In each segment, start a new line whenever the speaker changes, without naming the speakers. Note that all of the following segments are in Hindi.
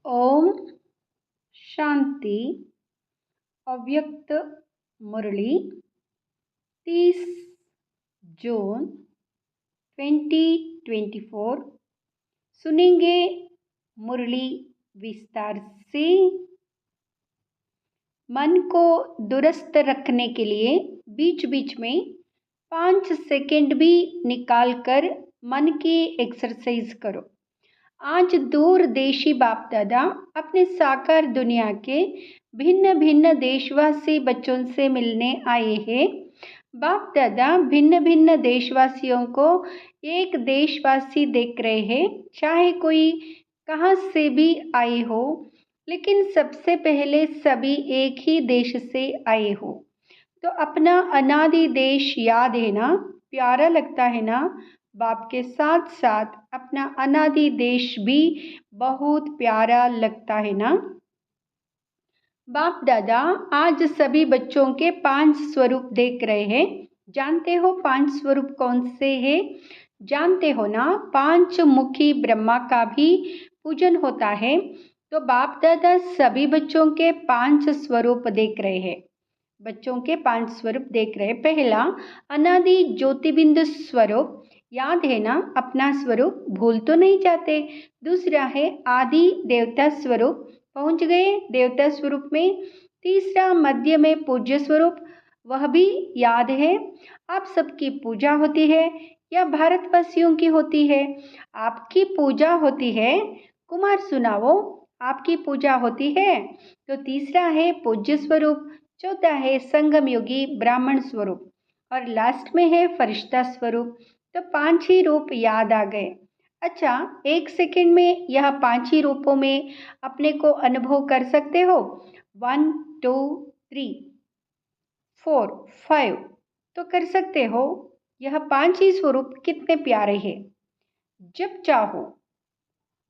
ओम शांति। अव्यक्त मुरली 30 जून 2024। सुनेंगे मुरली विस्तार से। मन को दुरुस्त रखने के लिए बीच बीच में 5 सेकंड भी निकालकर मन की एक्सरसाइज करो। आज दूर देशी बाप दादा अपने साकार दुनिया के भिन्न भिन्न देशवासी बच्चों से मिलने आए हैं। बाप दादा भिन्न भिन्न देशवासियों को एक देशवासी देख रहे हैं, चाहे कोई कहाँ से भी आए हो, लेकिन सबसे पहले सभी एक ही देश से आए हो। तो अपना अनादि देश याद है ना, प्यारा लगता है ना। बाप के साथ साथ अपना अनादि देश भी बहुत प्यारा लगता है ना। बाप दादा आज सभी बच्चों के 5 स्वरूप देख रहे हैं। जानते हो 5 स्वरूप कौन से हैं? जानते हो ना, 5 मुखी ब्रह्मा का भी पूजन होता है। तो बाप दादा सभी बच्चों के 5 स्वरूप देख रहे हैं। बच्चों के 5 स्वरूप देख रहे हैं। पहला अनादि ज्योतिबिंदु स्वरूप, याद है ना, अपना स्वरूप भूल तो नहीं जाते। दूसरा है आदि देवता स्वरूप, पहुंच गए देवता स्वरूप में। तीसरा मध्य में पूज्य स्वरूप, वह भी याद है। आप सबकी पूजा होती है या भारतवासियों की होती है? आपकी पूजा होती है। कुमार सुनाओ, आपकी पूजा होती है। तो तीसरा है पूज्य स्वरूप, चौथा है संगम योगी ब्राह्मण स्वरूप, और लास्ट में है फरिश्ता स्वरूप। तो 5 ही रूप याद आ गए। अच्छा, 1 सेकंड में यह 5 ही रूपों में अपने को अनुभव कर सकते हो। 1 2 3 4 5 तो कर सकते हो। यह 5 ही स्वरूप कितने प्यारे हैं। जब चाहो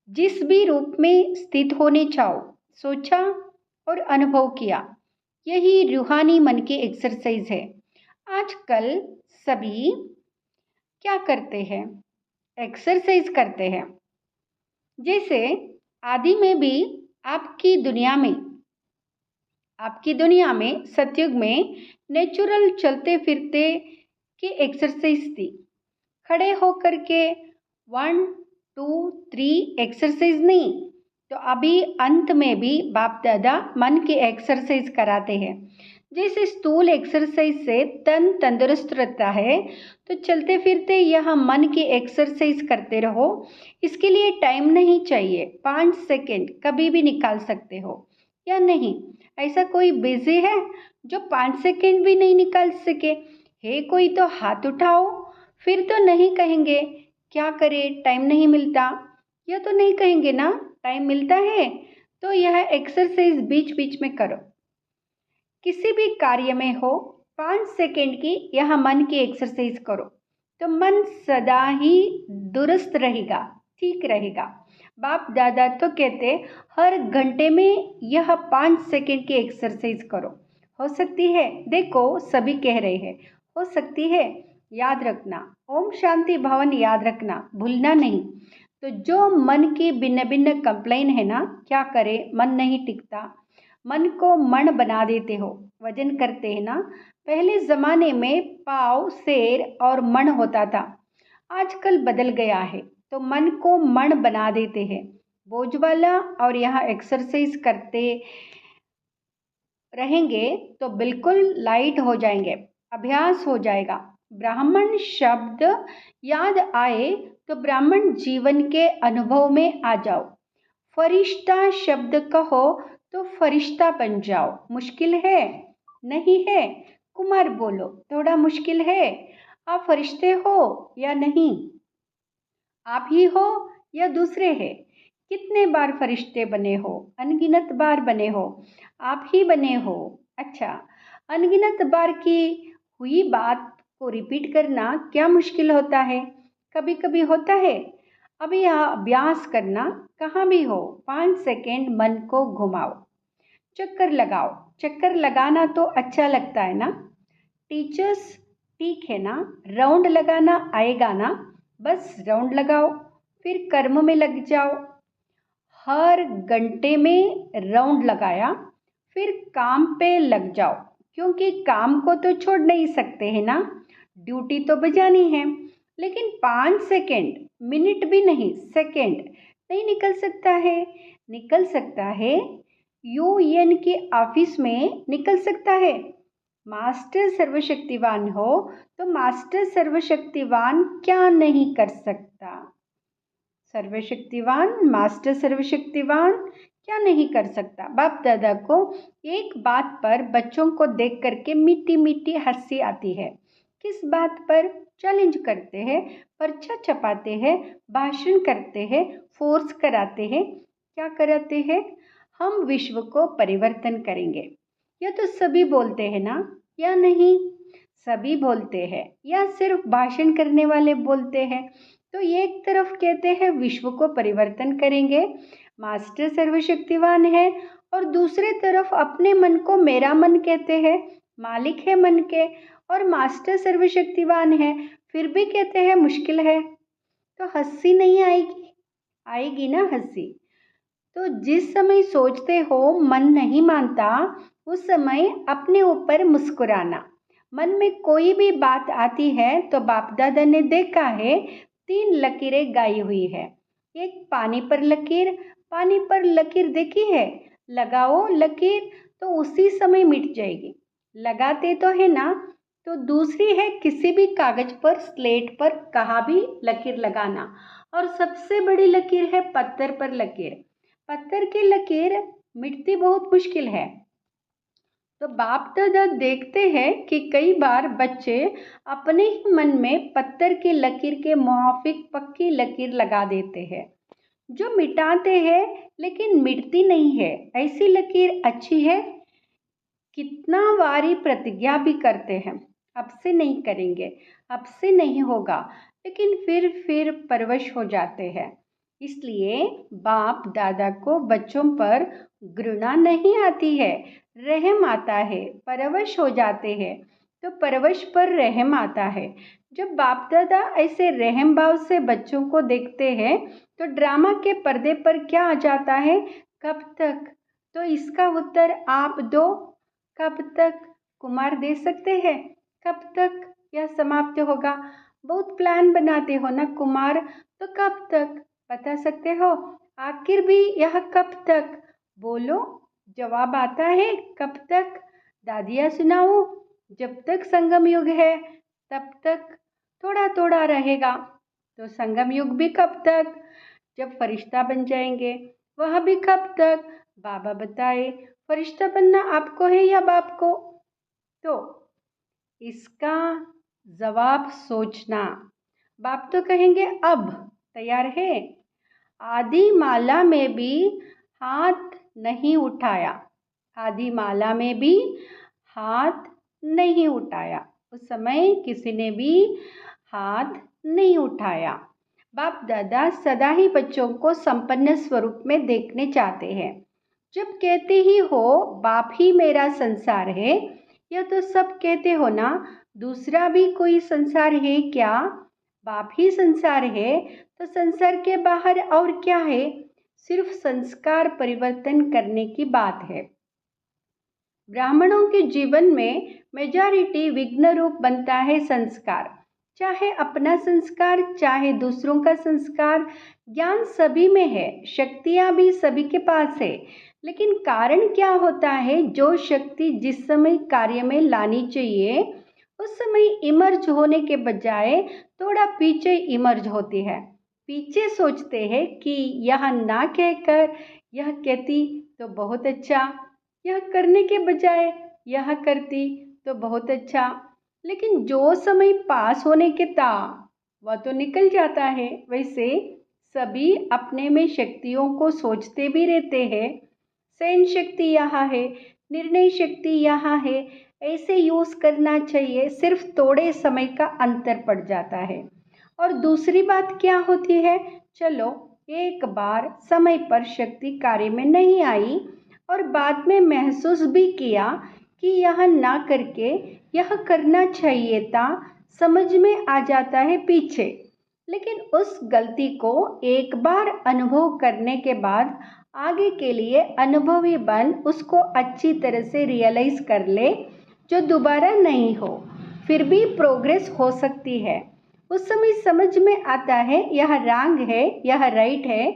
जिस भी रूप में स्थित होने चाहो, सोचा और अनुभव किया। यही रूहानी मन की एक्सरसाइज है। आजकल सभी क्या करते हैं? एक्सरसाइज करते हैं। जैसे आदि में भी आपकी दुनिया में सतयुग में नेचुरल चलते फिरते की एक्सरसाइज थी। खड़े होकर के 1 2 3 एक्सरसाइज नहीं। तो अभी अंत में भी बाप दादा मन की एक्सरसाइज कराते हैं। जैसे स्थूल एक्सरसाइज से तन तंदुरुस्त रहता है, तो चलते फिरते यह मन की एक्सरसाइज करते रहो। इसके लिए टाइम नहीं चाहिए, 5 सेकंड कभी भी निकाल सकते हो या नहीं। ऐसा कोई बिजी है जो 5 सेकंड भी नहीं निकाल सके? है कोई तो हाथ उठाओ। फिर तो नहीं कहेंगे क्या करें, टाइम नहीं मिलता। यह तो नहीं कहेंगे ना, टाइम मिलता है। तो यह एक्सरसाइज बीच बीच में करो। किसी भी कार्य में हो, 5 सेकंड की यह मन की एक्सरसाइज करो, तो मन सदा ही दुरुस्त रहेगा, ठीक रहेगा। बाप दादा तो कहते हर घंटे में यह 5 सेकंड की एक्सरसाइज करो। हो सकती है? देखो सभी कह रहे हैं हो सकती है। याद रखना, ओम शांति भवन याद रखना, भूलना नहीं। तो जो मन की भिन्न भिन्न कंप्लेन है ना, क्या करे, मन नहीं टिकता। मन को मण बना देते हो, वजन करते हैं ना। पहले ज़माने में पाव, शेर और मण होता था। आजकल बदल गया है, तो मन को मण बना देते हैं, बोझ वाला। और यहाँ एक्सरसाइज करते रहेंगे तो बिल्कुल लाइट हो जाएंगे, अभ्यास हो जाएगा। ब्राह्मण शब्द याद आए तो ब्राह्मण जीवन के अनुभव में आ जाओ। फरिश्ता शब्द कहो तो फरिश्ता बन जाओ। मुश्किल है? नहीं है। कुमार बोलो, थोड़ा मुश्किल है? आप फरिश्ते हो या नहीं? आप ही हो या दूसरे हैं? कितने बार फरिश्ते बने हो? अनगिनत बार बने हो। आप ही बने हो। अच्छा, अनगिनत बार की हुई बात को रिपीट करना क्या मुश्किल होता है? कभी कभी होता है। अब यह अभ्यास करना, कहाँ भी हो 5 सेकेंड मन को घुमाओ, चक्कर लगाओ। चक्कर लगाना तो अच्छा लगता है ना। टीचर्स, ठीक है ना, राउंड लगाना आएगा ना? बस राउंड लगाओ, फिर कर्म में लग जाओ। हर घंटे में राउंड लगाया, फिर काम पे लग जाओ, क्योंकि काम को तो छोड़ नहीं सकते हैं ना, ड्यूटी तो बजानी है। लेकिन 5 सेकेंड, मिनट भी नहीं, सेकेंड नहीं निकल सकता है। निकल सकता है, यूएन के ऑफिस में निकल सकता है। मास्टर सर्वशक्तिवान हो तो मास्टर सर्वशक्तिवान क्या नहीं कर सकता? सर्वशक्तिवान, मास्टर सर्वशक्तिवान क्या नहीं कर सकता? बाप दादा को एक बात पर बच्चों को देख करके मीठी मीठी हंसी आती है। किस बात पर? चैलेंज करते हैं, पर्चा छपाते हैं, भाषण करते हैं, फोर्स कराते हैं। क्या कराते हैं? हम विश्व को परिवर्तन करेंगे। यह तो सभी बोलते हैं ना, या नहीं? सभी बोलते हैं या सिर्फ भाषण करने वाले बोलते हैं? तो एक तरफ कहते हैं विश्व को परिवर्तन करेंगे, मास्टर सर्वशक्तिवान है, और दूसरे तरफ अपने मन को मेरा मन कहते हैं, मालिक है मन के, और मास्टर सर्वशक्तिवान है, फिर भी कहते हैं मुश्किल है। तो हंसी नहीं आएगी? आएगी ना हंसी। तो जिस समय सोचते हो मन नहीं मानता, उस समय अपने ऊपर मुस्कुराना। मन में कोई भी बात आती है तो बाप दादा ने देखा है 3 लकीरें गाई हुई है। एक पानी पर लकीर, पानी पर लकीर देखी है? लगाओ लकीर तो उसी समय मिट जाएगी, लगाते तो है ना। तो दूसरी है किसी भी कागज पर, स्लेट पर कहाँ भी लकीर लगाना। और सबसे बड़ी लकीर है पत्थर पर लकीर। पत्थर की लकीर मिटती बहुत मुश्किल है। तो बाप दादा देखते हैं कि कई बार बच्चे अपने ही मन में पत्थर की लकीर के मुआफिक पक्की लकीर लगा देते हैं, जो मिटाते हैं लेकिन मिटती नहीं है। ऐसी लकीर अच्छी है? कितना बारी प्रतिज्ञा भी करते हैं, अब से नहीं करेंगे, अब से नहीं होगा, लेकिन फिर परवश हो जाते हैं। इसलिए बाप दादा को बच्चों पर घृणा नहीं आती है, रहम आता है, परवश हो जाते हैं। तो परवश पर रहम आता है। जब बाप दादा ऐसे रहम भाव से बच्चों को देखते हैं तो ड्रामा के पर्दे पर क्या आ जाता है? कब तक? तो इसका उत्तर आप दो। कब तक? कुमार दे सकते हैं? कब तक यह समाप्त होगा? बहुत प्लान बनाते हो ना कुमार, तो कब तक बता सकते हो? आखिर भी यह कब तक? बोलो, जवाब आता है कब तक? दादिया सुनाओ, जब तक संगम युग है तब तक थोड़ा थोड़ा रहेगा। तो संगम युग भी कब तक? जब फरिश्ता बन जाएंगे, वह भी कब तक? बाबा बताए, फरिश्ता बनना आपको है या बाप को? तो इसका जवाब सोचना। बाप तो कहेंगे अब तैयार है? आदि माला में भी हाथ नहीं उठाया, आदि माला में भी हाथ नहीं उठाया, उस समय किसी ने भी हाथ नहीं उठाया। बाप दादा सदा ही बच्चों को संपन्न स्वरूप में देखने चाहते हैं। जब कहते ही हो बाप ही मेरा संसार है, यह तो सब कहते हो ना, दूसरा भी कोई संसार है क्या? बाप ही संसार है, तो संसार के बाहर और क्या है? सिर्फ संस्कार परिवर्तन करने की बात है। ब्राह्मणों के जीवन में मेजॉरिटी विघ्न रूप बनता है संस्कार, चाहे अपना संस्कार चाहे दूसरों का संस्कार। ज्ञान सभी में है, शक्तियाँ भी सभी के पास है, लेकिन कारण क्या होता है? जो शक्ति जिस समय कार्य में लानी चाहिए उस समय इमर्ज होने के बजाय थोड़ा पीछे इमर्ज होती है। पीछे सोचते हैं कि यह ना कहकर यह कहती तो बहुत अच्छा, यह करने के बजाय यह करती तो बहुत अच्छा। लेकिन जो समय पास होने के था वह तो निकल जाता है। वैसे सभी अपने में शक्तियों को सोचते भी रहते हैं, सहन शक्ति यहाँ है, निर्णय शक्ति यहाँ है, ऐसे यूज़ करना चाहिए, सिर्फ थोड़े समय का अंतर पड़ जाता है। और दूसरी बात क्या होती है? चलो एक बार समय पर शक्ति कार्य में नहीं आई और बाद में महसूस भी किया कि यह ना करके यह करना चाहिए था, समझ में आ जाता है पीछे। लेकिन उस गलती को एक बार अनुभव करने के बाद आगे के लिए अनुभवी बन उसको अच्छी तरह से रियलाइज कर ले, जो दोबारा नहीं हो। फिर भी प्रोग्रेस हो सकती है। उस समय समझ में आता है यह रॉन्ग है, यह राइट है,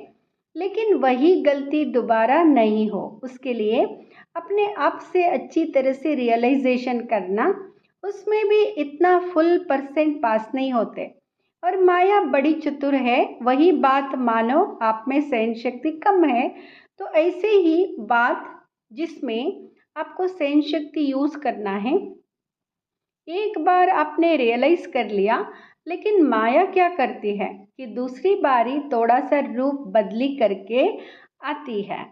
लेकिन वही गलती दोबारा नहीं हो, उसके लिए अपने आप से अच्छी तरह से रियलाइजेशन करना। उसमें भी इतना फुल % पास नहीं होते। और माया बड़ी चतुर है, वही बात मानो आप में सहन शक्ति कम है। तो ऐसे ही बात जिसमें आपको सहन शक्ति यूज करना है, एक बार आपने रियलाइज कर लिया, लेकिन माया क्या करती है कि दूसरी बारी थोड़ा सा रूप बदली करके आती है।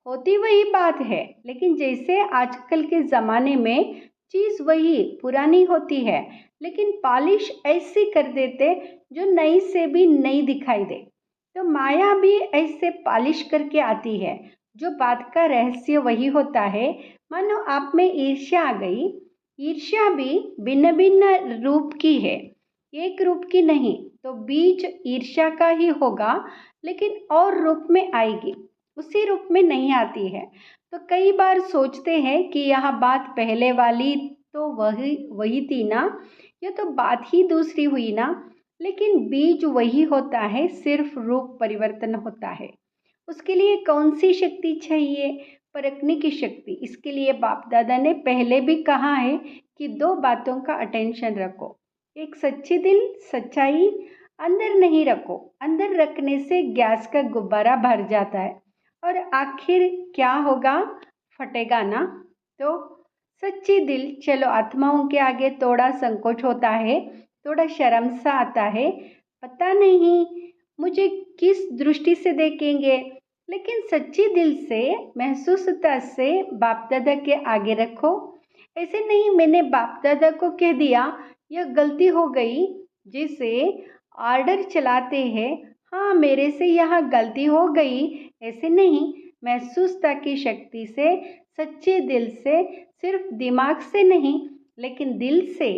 होती वही बात है, लेकिन जैसे आजकल के ज़माने में चीज़ वही पुरानी होती है, लेकिन पॉलिश ऐसी कर देते जो नई से भी नई दिखाई दे। तो माया भी ऐसे पॉलिश करके आती है। जो बात का रहस्य वही होता है। मानो आप में ईर्ष्या आ गई, ईर्ष्या भी भिन्न भिन्न रूप की है, एक रूप की नहीं। तो बीज ईर्ष्या का ही होगा, लेकिन और रूप में आएगी, उसी रूप में नहीं आती है। तो कई बार सोचते हैं कि यह बात पहले वाली तो वही वही थी ना, ये तो बात ही दूसरी हुई ना। लेकिन बीज वही होता है, सिर्फ रूप परिवर्तन होता है। उसके लिए कौन सी शक्ति चाहिए? परखने की शक्ति। इसके लिए बाप दादा ने पहले भी कहा है कि 2 बातों का अटेंशन रखो। एक सच्ची दिल, सच्चाई अंदर नहीं रखो। अंदर रखने से गैस का गुब्बारा भर जाता है और आखिर क्या होगा? फटेगा ना। तो सच्ची दिल, चलो आत्माओं के आगे थोड़ा संकोच होता है, थोड़ा शर्म सा आता है, पता नहीं मुझे किस दृष्टि से देखेंगे। लेकिन सच्ची दिल से, महसूसता से बाप दादा के आगे रखो। ऐसे नहीं मैंने बाप दादा को कह दिया, यह गलती हो गई। जिसे ऑर्डर चलाते हैं, हाँ मेरे से यह गलती हो गई, ऐसे नहीं, महसूसता की शक्ति से, सच्चे दिल से, सिर्फ दिमाग से नहीं लेकिन दिल से।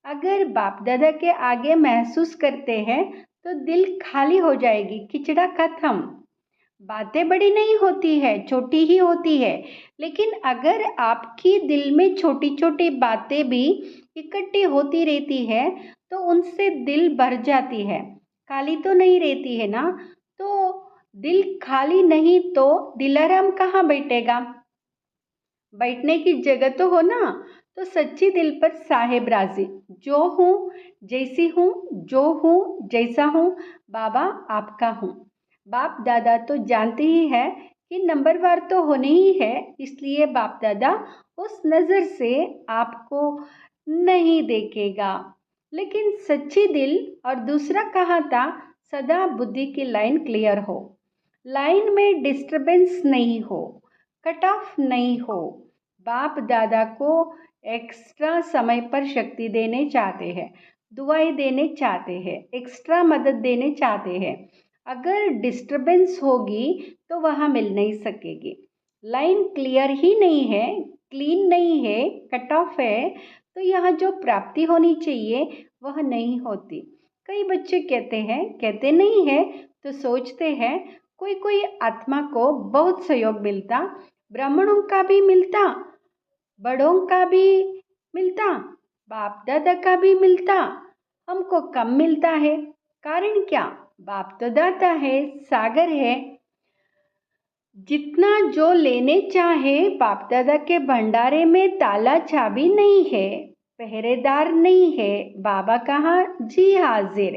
अगर बाप दादा के आगे महसूस करते हैं तो दिल खाली हो जाएगी, खिचड़ा खत्म। बातें बड़ी नहीं होती है, छोटी ही होती है। लेकिन अगर आपकी दिल में छोटी छोटी बातें भी इकट्ठी होती रहती है तो उनसे दिल भर जाती है, खाली तो नहीं रहती है ना। तो दिल खाली नहीं तो दिलाराम कहाँ बैठेगा? बैठने की जगह तो हो ना। तो सच्ची दिल पर साहेब राजी, जो हूँ, जैसी हूँ, जो हूँ, जैसा हूँ, बाबा आपका हूँ। बाप दादा तो जानते ही है कि नंबरवार तो होने ही है, इसलिए बाप दादा उस नज़र से आपको नहीं देखेगा। लेकिन सच्ची दिल और दूसरा कहा था, सदा बुद्धि की लाइन क्लियर हो, लाइन में डिस्टरबेंस नहीं हो, कट ऑफ नहीं हो। बाप दादा को एक्स्ट्रा समय पर शक्ति देने चाहते हैं, दुआएं देने चाहते हैं, एक्स्ट्रा मदद देने चाहते हैं। अगर डिस्टरबेंस होगी तो वहाँ मिल नहीं सकेगी। लाइन क्लियर ही नहीं है, क्लीन नहीं है, कट ऑफ है, तो यहाँ जो प्राप्ति होनी चाहिए वह नहीं होती। कई बच्चे कहते हैं, कहते नहीं है तो सोचते हैं, कोई कोई आत्मा को बहुत सहयोग मिलता, ब्राह्मणों का भी मिलता, बड़ों का भी मिलता, बाप दादा का भी मिलता, हमको कम मिलता है। कारण क्या? बाप तो दाता है, सागर है, जितना जो लेने चाहे। बाप दादा के भंडारे में ताला चाबी नहीं है, पहरेदार नहीं है। बाबा कहाँ? जी हाजिर।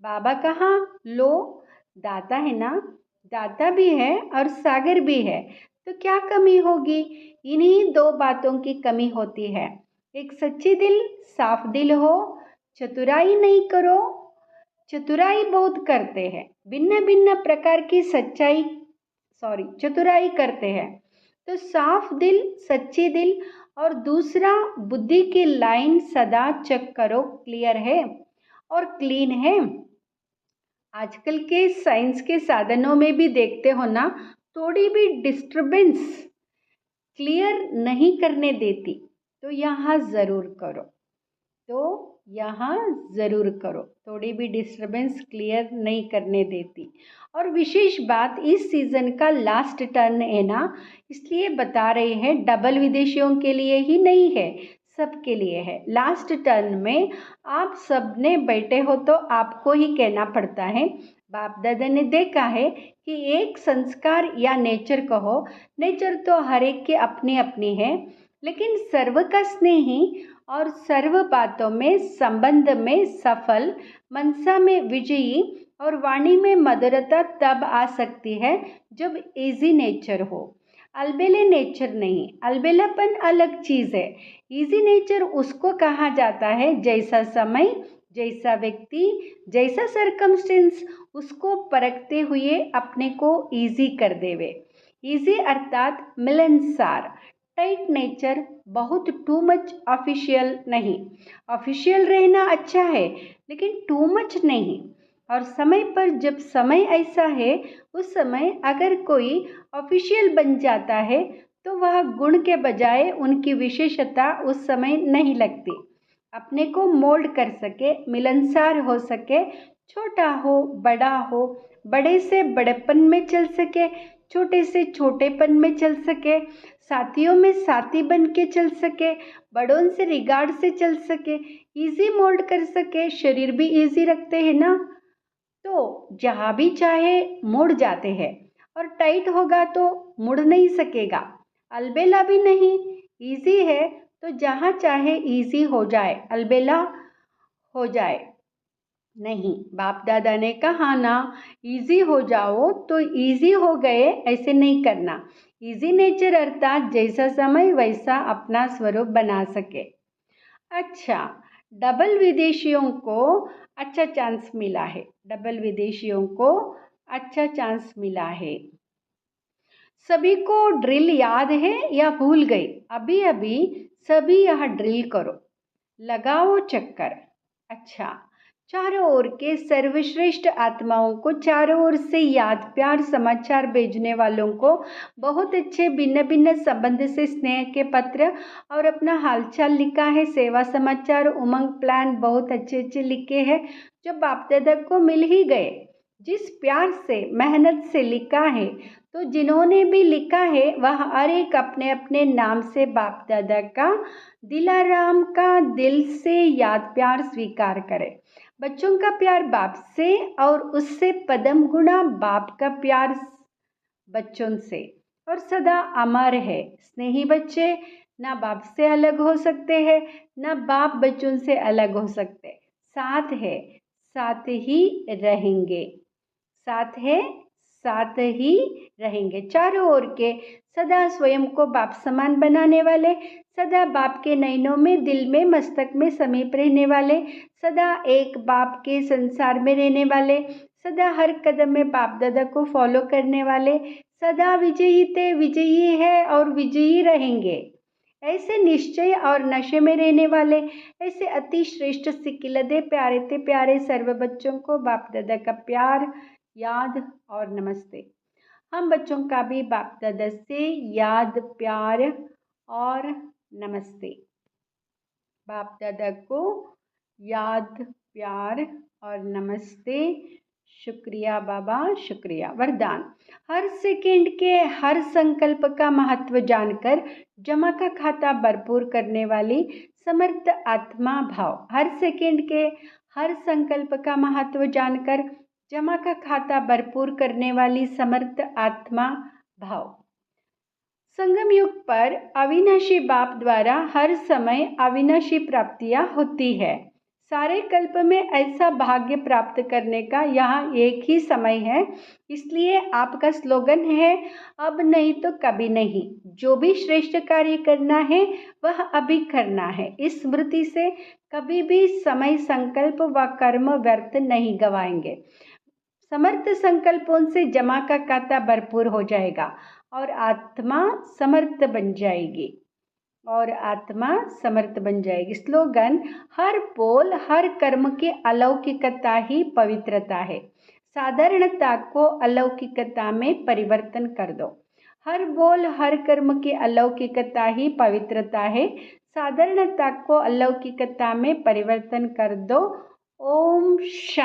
बाबा कहाँ? लो, दाता है ना, दाता भी है और सागर भी है। तो क्या कमी होगी? इन्हीं 2 बातों की कमी होती है। एक सच्ची दिल, साफ दिल हो, चतुराई नहीं करो। चतुराई बहुत करते हैं, भिन्न भिन्न प्रकार की चतुराई करते हैं। तो साफ दिल, सच्ची दिल और दूसरा बुद्धि की लाइन सदा चेक करो, क्लियर है और क्लीन है। आजकल के साइंस के साधनों में भी देखते हो ना, थोड़ी भी डिस्टरबेंस क्लियर नहीं करने देती, तो यहाँ ज़रूर करो। तो यहाँ ज़रूर करो, थोड़ी भी डिस्टरबेंस क्लियर नहीं करने देती। और विशेष बात इस सीज़न का लास्ट टर्न है ना, इसलिए बता रहे हैं, डबल विदेशियों के लिए ही नहीं है, सबके लिए है। लास्ट टर्न में आप सब ने बैठे हो तो आपको ही कहना पड़ता है। बाप दादा ने देखा है कि एक संस्कार या नेचर कहो, नेचर तो हर एक के अपनी अपनी है, लेकिन सर्व का स्नेही और सर्व बातों में संबंध में सफल, मनसा में विजयी और वाणी में मधुरता तब आ सकती है जब इजी नेचर हो, अलबेले नेचर नहीं। अलबेलापन अलग चीज़ है। इजी नेचर उसको कहा जाता है जैसा समय, जैसा व्यक्ति, जैसा सरकमस्टेंस उसको परखते हुए अपने को इजी कर देवे। इजी अर्थात मिलनसार। टाइट नेचर बहुत टू मच ऑफिशियल नहीं। ऑफिशियल रहना अच्छा है लेकिन टू मच नहीं। और समय पर जब समय ऐसा है, उस समय अगर कोई ऑफिशियल बन जाता है तो वह गुण के बजाय उनकी विशेषता उस समय नहीं लगती। अपने को मोल्ड कर सके, मिलनसार हो सके, छोटा हो बड़ा हो, बड़े से बड़ेपन में चल सके, छोटे से छोटेपन में चल सके, साथियों में साथी बन के चल सके, बड़ों से रिगार्ड से चल सके, इजी मोल्ड कर सके। शरीर भी इजी रखते हैं ना, तो जहाँ भी चाहे मुड़ जाते हैं। और टाइट होगा तो मुड़ नहीं सकेगा, अलबेला भी नहीं। इजी है तो जहाँ चाहे इजी हो जाए, अलबेला हो जाए नहीं। बाप दादा ने कहा ना, इजी हो जाओ तो इजी हो गए, ऐसे नहीं करना। इजी नेचर अर्थात जैसा समय वैसा अपना स्वरूप बना सके। अच्छा, डबल विदेशियों को अच्छा चांस मिला है। डबल विदेशियों को अच्छा चांस मिला है। सभी को ड्रिल याद है या भूल गए? अभी अभी सभी यह ड्रिल करो, लगाओ चक्कर। अच्छा, चारों ओर के सर्वश्रेष्ठ आत्माओं को, चारों ओर से याद प्यार समाचार भेजने वालों को, बहुत अच्छे भिन्न भिन्न संबंध से स्नेह के पत्र और अपना हालचाल लिखा है, सेवा समाचार उमंग प्लान बहुत अच्छे अच्छे लिखे हैं जो बाप दादा को मिल ही गए। जिस प्यार से मेहनत से लिखा है, तो जिन्होंने भी लिखा है वह हर एक अपने अपने नाम से बाप दादा का दिलाराम का दिल से याद प्यार स्वीकार करे। बच्चों का प्यार बाप से और उससे पदम गुणा बाप का प्यार बच्चों से और सदा अमर है। स्नेही बच्चे ना बाप से अलग हो सकते हैं, ना बाप बच्चों से अलग हो सकते, साथ है, साथ ही रहेंगे, साथ है, साथ ही रहेंगे। चारों ओर के सदा स्वयं को बाप समान बनाने वाले, सदा बाप के नयनों में, दिल में, मस्तक में समीप रहने वाले, सदा एक बाप के संसार में रहने वाले, सदा हर कदम में बाप दादा को फॉलो करने वाले, सदा विजयी थे, विजयी है और विजयी रहेंगे, ऐसे निश्चय और नशे में रहने वाले, ऐसे अति श्रेष्ठ सिकिलदे प्यारे थे प्यारे सर्व बच्चों को बाप दादा का प्यार, याद और नमस्ते। हम बच्चों का भी बाप दादा से याद प्यार और नमस्ते। बाप दादा को याद प्यार और नमस्ते। शुक्रिया बाबा, शुक्रिया। वरदान, हर सेकेंड के हर संकल्प का महत्व जानकर जमा का खाता भरपूर करने वाली समर्थ आत्मा भाव। हर सेकेंड के हर संकल्प का महत्व जानकर जमा का खाता भरपूर करने वाली समर्थ आत्मा भाव। संगम युग पर अविनाशी बाप द्वारा हर समय अविनाशी प्राप्तियां होती है। सारे कल्प में ऐसा भाग्य प्राप्त करने का यहाँ एक ही समय है, इसलिए आपका स्लोगन है, अब नहीं तो कभी नहीं। जो भी श्रेष्ठ कार्य करना है वह अभी करना है। इस स्मृति से कभी भी समय, संकल्प व कर्म व्यर्थ नहीं गवाएंगे। समर्थ संकल्पों से जमा का खाता भरपूर हो जाएगा और आत्मा समर्थ बन जाएगी, और आत्मा समर्थ बन जाएगी। स्लोगन, हर बोल हर कर्म की अलौकिकता ही पवित्रता है। साधारणता को अलौकिकता में परिवर्तन कर दो। हर बोल हर कर्म की अलौकिकता ही पवित्रता है। साधारणता को अलौकिकता में परिवर्तन कर दो। ओम शांति।